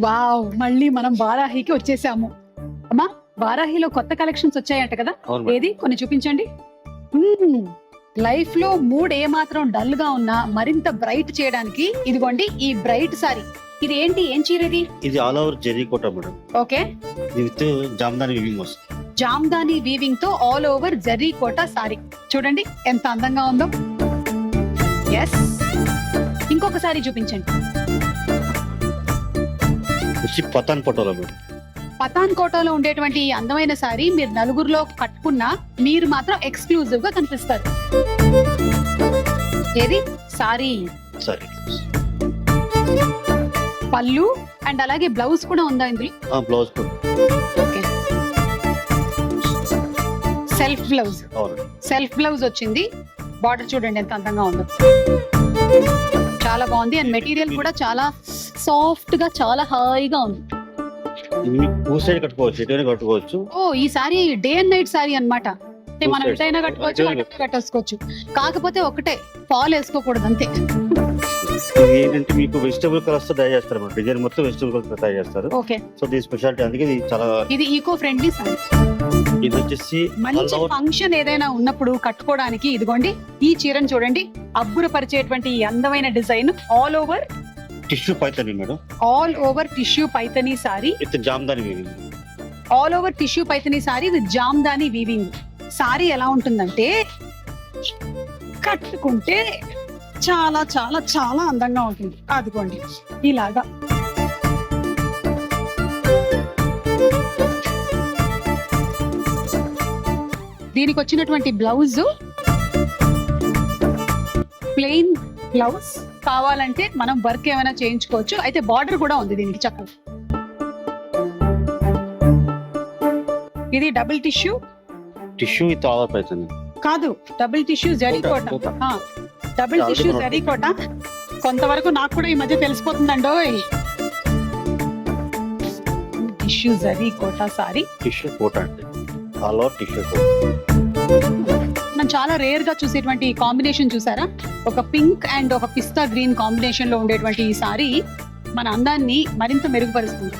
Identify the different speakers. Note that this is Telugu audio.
Speaker 1: వావ్, మళ్ళీ మనం వారాహికి వచ్చేసాము. అమ్మా, వారాహిలో కొత్త కలెక్షన్స్ వచ్చాయంట కదా,
Speaker 2: అవును మేడం.
Speaker 1: ఏది కొన్ని చూపించండి. లైఫ్ లో మూడ్ ఏ మాత్రం డల్ గా ఉన్నా మరింత బ్రైట్ చేయడానికి ఇదిగోండి ఈ బ్రైట్ సారీ. ఇది ఏంటి, ఏం చీర ఇది?
Speaker 2: ఇది ఆల్ ఓవర్ జెరీ కోట మేడం.
Speaker 1: ఓకే,
Speaker 2: ఇది విత్ జామ్దాని వివింగ్ వస్తుంది.
Speaker 1: జామ్దాని వీవింగ్ తో ఆల్ ఓవర్ జరీ కోట సారీ. చూడండి ఎంత అందంగా ఉందో. ఎస్, ఇంకొక సారీ చూపించండి.
Speaker 2: వచ్చి పతాన్ పటోలా మేడం.
Speaker 1: పతాన్ కోటలో ఉండేటువంటి ఈ అందమైన సారీ మీరు నలుగురిలో కట్టుకున్నా మీరు మాత్రం ఎక్స్క్లూజివ్ గా కనిపిస్తారు. ఏది సారీ?
Speaker 2: సరే,
Speaker 1: పళ్ళు అండ్ అలాగే బ్లౌజ్ కూడా ఉందా ఇందులో?
Speaker 2: బ్లౌజ్ కూడా.
Speaker 1: Okay, self blouse.
Speaker 2: అవును,
Speaker 1: సెల్ఫ్ బ్లౌజ్ వచ్చింది. బార్డర్ చూడండి ఎంత అందంగా ఉందో, చాలా బాగుంది. అండ్ మెటీరియల్ కూడా చాలా సాఫ్ట్ గా చాలా హాయిగా ఉంది.
Speaker 2: ఇది మీకు టూ సైడ్ కట్టుకోవచ్చు, ఎటైనా కట్టుకోవచ్చు.
Speaker 1: ఓ, ఈ sorry day and night sorry అన్నమాట. అంటే మనం
Speaker 2: Two sides.
Speaker 1: ఎటైనా కట్టుకోవచ్చు, అటైనా కట్టేసుకోవచ్చు. కాకపోతే ఒకటే, ఫాల్ వేసుకోకూడదు అంతే.
Speaker 2: ఇది ఏంటంటే మీకు వెజిటబుల్ కలర్స్ తో తయారు చేస్తారు మేడం. డిజైన్ మొత్తం వెజిటబుల్ కలర్స్ తో తయారు చేస్తారు.
Speaker 1: ఓకే,
Speaker 2: సో దీని స్పెషాలిటీ, అందుకే ఇది చాలా.
Speaker 1: ఇది ఈకో ఫ్రెండ్లీ సారీ.
Speaker 2: ఇది వచ్చేసి
Speaker 1: మంచి ఫంక్షన్ ఏదైనా ఉన్నప్పుడు కట్టుకోవడానికి ఇదిగోండి ఈ చీరను చూడండి. అబ్బురపరిచేటువంటి ఈ అందమైన design all over
Speaker 2: tissue Paithani madam.
Speaker 1: All over tissue Paithani sorry.
Speaker 2: With Jamdani weaving.
Speaker 1: All over tissue Paithani sorry with Jamdani weaving. Sorry ఎలా ఉంటుందంటే కట్టుకుంటే చాలా చాలా చాలా అందంగా ఉంటుంది. అదిగోండి ఇలాగా. దీనికి వచ్చినటువంటి బ్లౌజ్ ప్లెయిన్ బ్లౌజ్. కావాలంటే మనం వర్క్ ఏమైనా చేయించుకోవచ్చు. అయితే బార్డర్ కూడా ఉంది దీనికి చక్కగా. ఇది double tissue
Speaker 2: tissue with all Paithani
Speaker 1: కాదు, డబుల్ టిష్యూ జరీకోట. డబుల్ టిష్యూ జరీకోట. కొంతవరకు నాకు కూడా ఈ మధ్య తెలిసిపోతుందండోయ్. టిష్యూ జరీకోట సారీ.
Speaker 2: టిష్యూ కోట అంటే ఆల్ ఓవర్ టిష్యూ కోట.
Speaker 1: మనం చాలా రేర్ గా చూసేటువంటి కాంబినేషన్ చూసారా? ఒక పింక్ అండ్ ఒక పిస్తా గ్రీన్ కాంబినేషన్ లో ఉండేటువంటి ఈ సారీ మన అందాన్ని మరింత మెరుగుపరుస్తుంది.